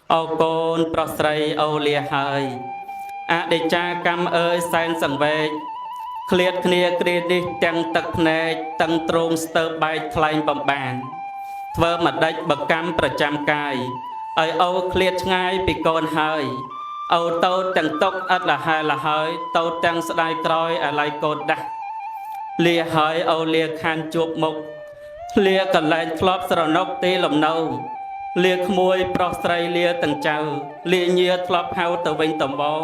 Ô côn prosray ô lia hơi à để cha cam ơi sen sẵn về khliệt khnia kri đi tăng tật nè tăng trung sơ bay thay bầm bàn thơ mặt đạch bậc camประจำ cài ơi ô khliệt ngay bị con hơi ô tâu tăng tốc ắt là hơi tâu tăng sợi còi ở lại cột đạch lia hơi ô lia khan chuột mục lia cần lại thọp sờ nóc tê lồng nâu lia môi prosray lia tăng trâu lia nhia thọp hao từ vinh tầm bò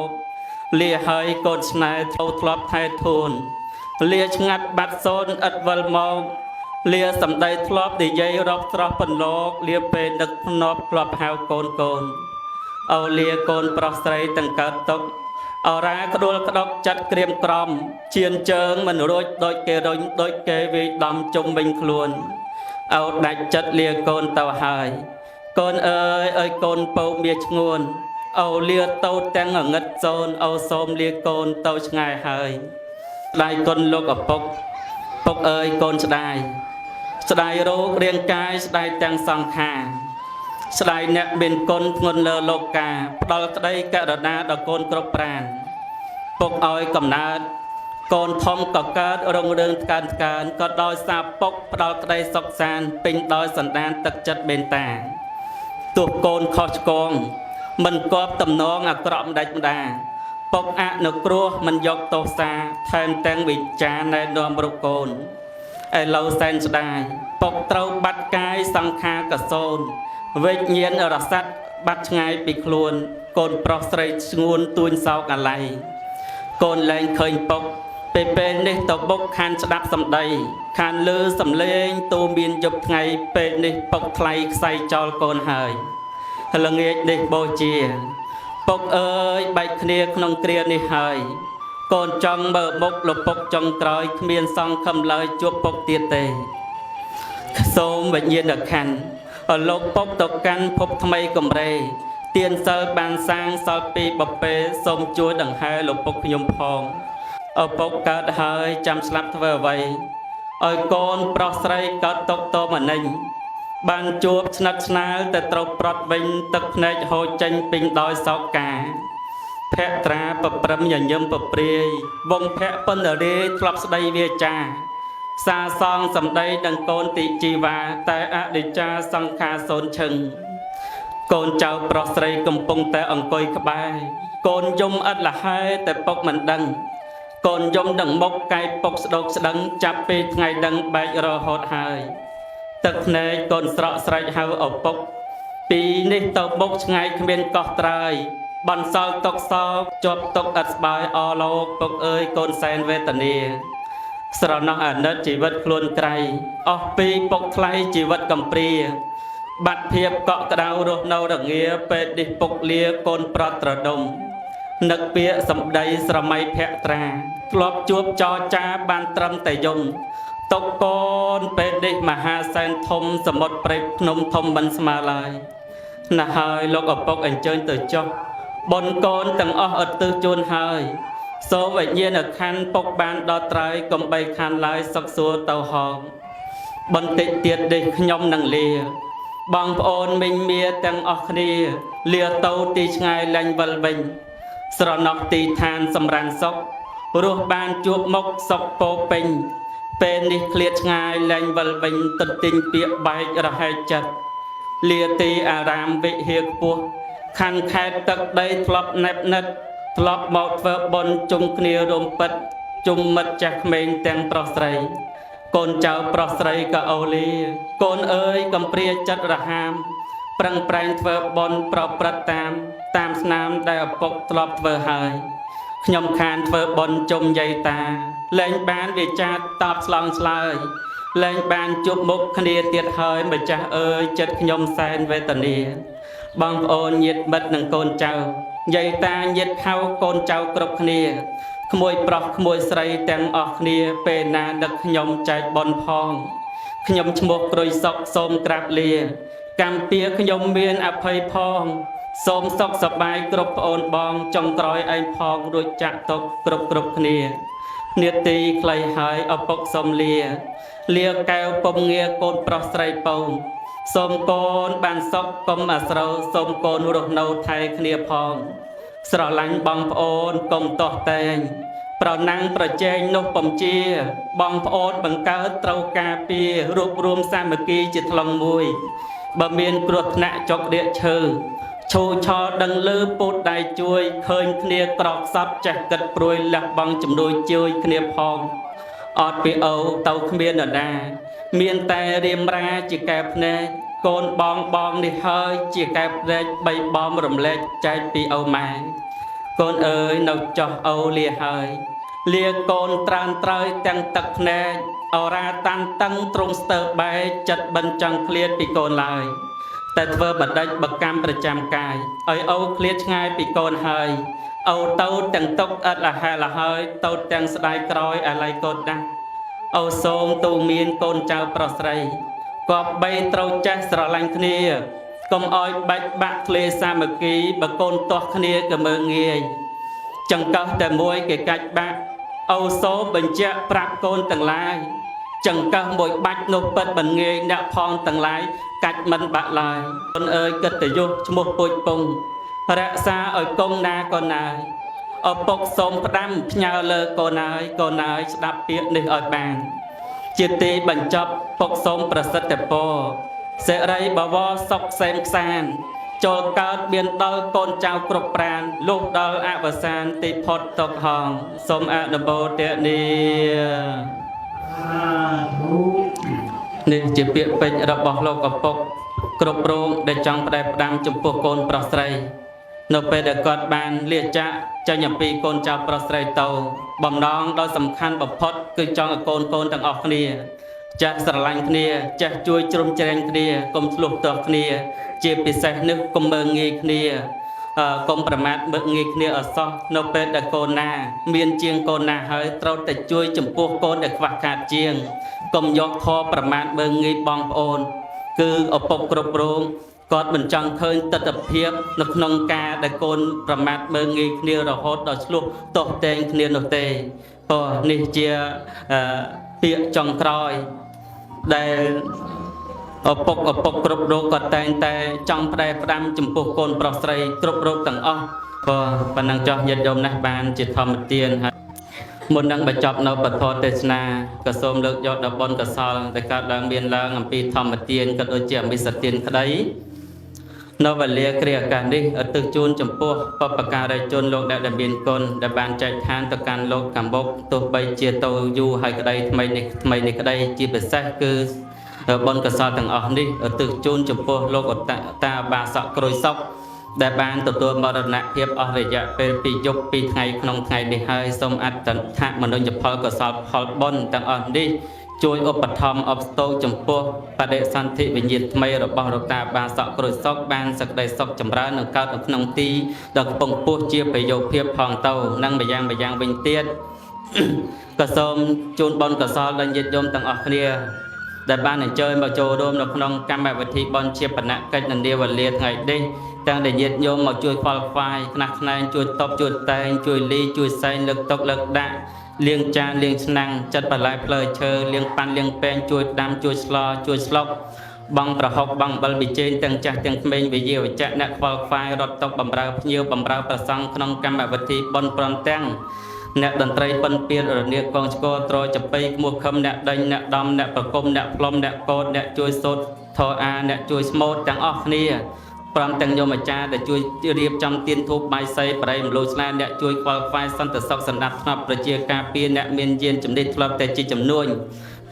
lia hơi cột này thâu thọp hai thôn lia ngắt bát xôn ắt vල් mong lia sầm đầy thọp để dây rọc trọc phần lô lia về đực nọp thọp hao côn côn ao lia côn prosray tăng cát tốc ở ra cái đôi chặt kềm còm chiên trơn mình đôi kê vì đầm chung mình luôn ao đại chất lia côn tàu hài con ơi con bầu miệt nguồn ao lia tàu tăng ở ngất zone ao xôm lia côn tàu ngày hài lại con lục ở bốc ơi con sài rô riêng cái sài tăng song hà sài nẹt bên con ngôn lơ lô ca đo đây cả đợt đợt con cọp pràn bốc ơi cầm nát con thom cọp cát rong đường can có đôi sa bốc đo đây sọc sàn pin đôi sần đan tật chất bên tà tuột con khó con mình có tầm nón à cọp đạch đà bốc ạ nực cua mình dọc tô xa thêm tăng vị trà này đom bọc cồn ai lâu sen đài bốc trâu bắt cái sang kha cả sôn vết nhiên ở sát bắt ngay bị luôn cồn prosray nguồn tuôn sau cả lại cồn lên khơi bốc pe này tàu bốc khan đạp sầm đầy khan lư sầm lên tu miên dục ngày pe này bốc thay say cho cồn hơi là nghe để bồi chia bốc ơi bạch kia không kia này hơi còn trong bờ bốc lục bốc trong cõi miền sông khâm lời chua bốc tiệt tề số bệnh nhiên được khăn ở lục bốc tộc căn phúc thay cầm rê tiền sơ bàn sang sơ pi bọc bê sông chuối đằng hai lục bốc nhung phong ở bốc cát hơi chăm sóc thơ vậy ở con prosray cát tộc to mà ninh ban chuột nát nátแต่ត្រូវប្រត់វិញទឹកភ្នែកហូរចេញពេញដោយសោកកាភក្ត្រាប្រព្រឹមញញឹមប្រព្រាយវងភៈពិនរាធ្លាប់ស្ដីវាចាសាសងសម្ដីនឹងកូនតិជីវ៉ាតែអនិច្ចាសង្ខារសូនឈឹងកូនចៅប្រុសស្រីកំពុងតែអង្គុយក្បែរកូនយំអត់លះហើយតែពុកមិនដឹងកូនយំដឹងមុខកាយពុកស្ដោកស្ដឹងចាប់ពីថ្ងៃដឹងបែករហូតហើយទឹកភ្នែកកូនស្រក់ស្រែកហៅឪពុកពីនេះទៅមុខឆ្ងាយគ្មានកោះត្រើយបន្សល់ទុកសោកជាប់ទុកអត់ស្បាយអលោកពុកអើយកូនសែនវេទនាស្រណោះអាណិតជីវិតខ្លួនក្រៃអស់ពីពុកថ្លៃជីវិតកំព្រាបាត់ភាពកក់ក្ដៅរស់នៅរងាពេលនេះពុកលាកូនប្រត់ត្រដុំនឹកពាក្យសម្ដីស្រមៃភក្ត្រាធ្លាប់ជួបចរចាបានត្រឹមតែយំตกกอนเป็นเด็กมหาแสนทมสมุดเปรตนมทมบันสมาลายน่าหายโลกอปกอันเจิญตื่นจบบนกอนตั้งอ้ออัดตื่นจนหายโซเวเย็นคันปกบานดอตรายกลมใบคันลายสักสัวเต่าหองบนติดเตียดเด็กยมนังเลียบางโอนมิงเมียตั้งออกนีเลียเต่าตีชายแรงบลบินสระนกตีทานสำรันซกรูปบานจูบมกซกโปปิงเป็นนิเคลียง่ายแรงบลบินตัดติงเปียใบระหายจัดเลียตีอารามวิเฮียปัวคันแคดตักได้ทลบเน็บนัดทลบหมดเฟบนจุมเนียรมปัดจุมมัดจากเมงแตงปลอสไรกนเจ้าปลอสไรก็เอาเลียกนเอ๋ยกำเปรียจัดระหามปรังแปลงเฟบนปลอประตามสนามได้ปกทลบเฟหายขยมคานเฟบนจมใหญ่ตาแรงบานวิจารตอบสลองสลายแรงบานจุบมุกคเนียเตียดหายมาจากเอ๋ยจัดขยมแสนเวตเนียบางโอนยิดบัดหนังโกนเจ้าใหญ่ตายิดเข้าโกนเจ้ากรบคเนียขโมยปลอกขโมยใส่แตงออกเนียเป็นนาดักขยมใจบนพองขยมชมกโรยซอกโสมกราบเลียกำเปียขยมเมียนอภัยพองโสมซอกสบายกรบโอนบองจงกรอยไอพองโดยจักตกกรบคเนียเนียตีใครหายเอาปกสมเลียแก้วปมเงียโกนปลอกใส่ปง សូមកូនបានសុខកុំអាស្រ័យសូមកូនរស់នៅថែគ្នាផងស្រឡាញ់បងប្អូនកុំទាស់តែងប្រណាំងប្រជែងនោះពំជាបងប្អូនបង្កើតត្រូវការពាររួបរวมសាមគ្គីជាថ្លុងមួយបើមានគ្រោះថ្នាក់ចុករាកឈើឈូឆោដឹងលើពូតដៃជួយឃើញគ្នាក្រកសត់ចេះគិតព្រួយលះបង់ជំនួយជួយគ្នាផងអត់ពីអូទៅគ្មាននរណាមានតែរៀមរាជាកែភ្នែកកូនបងនេះហើយជាកែភ្នែកបីបំរំលែកចែកពីអូម៉ែកូនអើយនៅចោះអូលាហើយលាកូនត្រានត្រើយទាំងទឹកភ្នែកអរាតាន់តឹងទ្រង់ស្ទើរបែកចិត្តបិនចង់ឃ្លាតពីកូនឡើយតែធ្វើបដិច្ចបកម្មប្រចាំកាយឲ្យអូឃ្លាតឆ្ងាយពីកូនហើយអូទៅទាំងទុកឥតលហែលហើយទៅទាំងស្ដាយក្រោយអាឡ័យកូនដាស់អូសូមទូមានកូនចៅប្រុសស្រីគប្បីត្រូវចេះស្រឡាញ់គ្នាកុំឲ្យបាច់បាក់ធ្លេសាមគ្គីបើកូនទាស់គ្នាក៏មើងងាយចង្កឹះតែមួយគេកាច់បាក់អូសូមបញ្ជាក់ប្រាប់កូនទាំងឡាយចង្កឹះមួយបាច់នោះពិតមិនងាយអ្នកផងទាំងឡាយកាច់មិនបាក់ឡើយកូនអើយកិត្តិយសឈ្មោះពុជពងរក្សាឲ្យគង់ណាកូនណាយឪពុកសូមផ្ដាំផ្ញើលើកូនណាយស្ដាប់ពាក្យនេះឲ្យបានជាទីបញ្ចប់ពុកសូមប្រសិទ្ធពរសិរីបវរសុខសេមខ្សានចូលកើតមានដល់កូនចៅគ្រប់ប្រានលុះដល់អវសានទីផុតទុកហងសូមអនុមោទនានេះជាពាក្យពេចន៍របស់លោកឪពុកគ្រប់រងដែលចង់ផ្ដែផ្ដាំចំពោះកូនប្រុសស្រីនៅពេលដែលគាត់បានលាចាកចេញអំពីកូនចៅប្រុសស្រីទៅបំណងដ៏សំខាន់បំផុតគឺចង់ឲ្យកូនទាំងអស់គ្នាចេះស្រឡាញ់គ្នាចេះជួយជ្រោមជ្រែងគ្នាកុំឆ្លោះទាស់គ្នាជាពិសេសនេះកុំមើងងាយគ្នាកុំប្រមាថមើងងាយគ្នាអសោះនៅពេលដែលកូនណាមានជាងកូនណាហើយត្រូវតែជួយចំពោះកូនដែលខ្វះខាតជាងកុំយកធម៌ប្រមាថមើងងាយបងប្អូនគឺឪពុកគ្រប់រងគាត់មិនចង់ឃើញទស្សនវិជ្ជានៅក្នុងការដែលកូនប្រមាថមើងងាយគ្នារហូតដល់ឆ្លោះទាស់តែងគ្នានោះទេព្រោះនេះជាពាក្យចុងក្រោយដែលឪពុកគ្រប់រូបគាត់តែងតែចង់ផ្ដែផ្ដាំចំពោះកូនប្រុសស្រីគ្រប់រូបទាំងអស់ព្រោះប៉ុណ្ណឹងចោះញាតិញោមណាស់បានជាធម្មទានហើយមុននឹងបញ្ចប់នៅពធទេសនាក៏សូមលើកយកដល់បុណ្យកុសលដែលកើតឡើងមានឡើងអំពីធម្មទានក៏ដូចជាអមិសទានក្តីនៅវេលាគ្រាឱកាសនេះឧទ្ទិសជូនចំពោះបុព្វការីជនលោកដែលមានគុណដែលបានចែកឋានទៅកាន់លោកកម្មុកទោះបីជាទៅយូរហើយក្តីថ្មីនេះក្តីជាពិសេសគឺបុណ្យកុសលទាំងអស់នេះឧទ្ទិសជូនចំពោះលោកអត្តតាបាសកក្រួយសុខដែលបានទទួលមរណភាពអស់រយៈពេល2យប់2ថ្ងៃក្នុងថ្ងៃនេះហើយសូមអត្តថមនុញ្ញផលកុសលផលបុណ្យទាំងអស់នេះជួយឧបត្ថម្ភអបស្តោចំពោះបដិសន្ធិវិញ្ញាណថ្មីរបស់លោកតាបាសកក្រួយសុខបានសេចក្តីសុខចម្រើននិងកើតនៅក្នុងទីដ៏កំពង់ពោះជាប្រយោជន៍ភាពផងទៅនិងម្យ៉ាងវិញទៀតក៏សូមជូនបុណ្យកុសលដល់ញាតិញោមទាំងអស់គ្នាដែលបានអញ្ជើញមកចូលរួមនៅក្នុងកម្មវិធីបុណ្យជាបណកិច្ចនានាវេលាថ្ងៃនេះទាំងដែលញាតិញោមមកជួយខ្វល់ខ្វាយខ្នះខ្នែងជួយតបជួយតែងជួយលីជួយសែងលើកតុលើកដាក់លាងចានលាងឆ្នាំងចាត់បន្លែផ្លែឈើលាងប៉ាន់លាងពែងជួយដាំជួយស្លជួយស្លុកបងប្រហុកបងបិលប៊ីចេងទាំងចាស់ទាំងក្មេងវិយាវចៈអ្នកខ្វល់ខ្វាយរត់តុបបំរើភ្ញៀវបំរើប្រសង់ក្នុងកម្មវិធីបុណ្យព្រមទាំងអ្នកតន្ត្រីពិនពៀនរនាកងឆ្កត្រចបៃឈ្មោះខឹមអ្នកដេញអ្នកដំអ្នកប្រគំអ្នកផ្លុំអ្នកកោតអ្នកជួយសូត្រធរអាអ្នកជួយស្មូតទាំងអស់គ្នាព្រមទាំងញោមអាចារ្យដែលជួយរៀបចំទៀនធូបបាយសីបរិយមលូឆ្លាអ្នកជួយខ្វល់ខ្វាយសន្តិសុខសណ្ដាប់ធ្នាប់ប្រជាការពារអ្នកមានយានជំនិតធ្លាប់តែជាចំនួន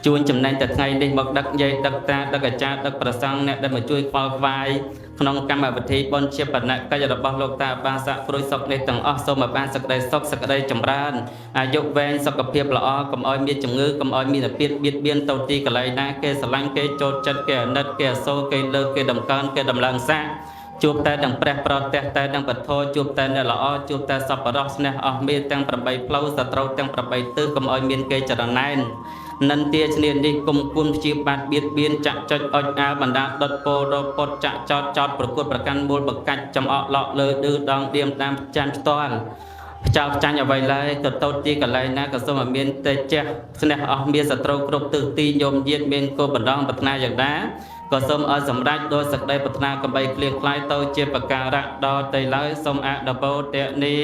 ជួនចំណេញតែថ្ងៃនេះមកដឹកយាយដឹកតាដឹកអាចារ្យដឹកប្រសង់អ្នកដែលមកជួយខ្វល់ខ្វាយក្នុងកម្មវិធីបុណ្យជាបណកិច្ចរបស់លោកតាបាសកក្រួយសុខនេះទាំងអស់សូមឲ្យបានសេចក្តីសុខសេចក្តីចម្រើនអាយុវែងសុខភាពល្អកុំឲ្យមានជំងឺកុំឲ្យមានអាពាធបៀតបៀនទៅទីកន្លែងណាគេស្រឡាញ់គេចូលចិត្តគេអាណិតគេអសូរគេលើកគេតម្កើងគេដំឡើងសាជួបតែទាំងព្រះប្រទះតែទាំងពធជួបតែអ្នកល្អជួបតែសប្បុរសស្នេហ៍អស់មេទាំង8ផ្លូវសត្រូវទាំង8ទិសកុំឲ្យមានគេចរណែននិន្ទាឈ្នានេះគុំគុណព្យាបាទបៀតបៀនចាក់ចុចអុចអាលបណ្ដាដុតពោរពតចាក់ចោតប្រកួតប្រកាន់មូលបកាច់ចំអកឡក់លើឌឺដងឌៀមតាមចាន់ផ្ទាល់ផ្ចោចាញ់អ្វីឡើយទៅទីកន្លែងណាក៏សូមឲ្យមានតែចេះស្នេហ៍អស់មានសត្រូវគ្រប់ទិសទីញោមញាតមានគោលបណ្ដងប្រាថ្នាយ៉ាងណា ក៏សូមឲ្យសម្រេចដោយសេចក្តីប្រាថ្នាកំបីគ្លៀងខ្លាយទៅជាបការៈដល់ទៅឡើយសូមអនុមោទនា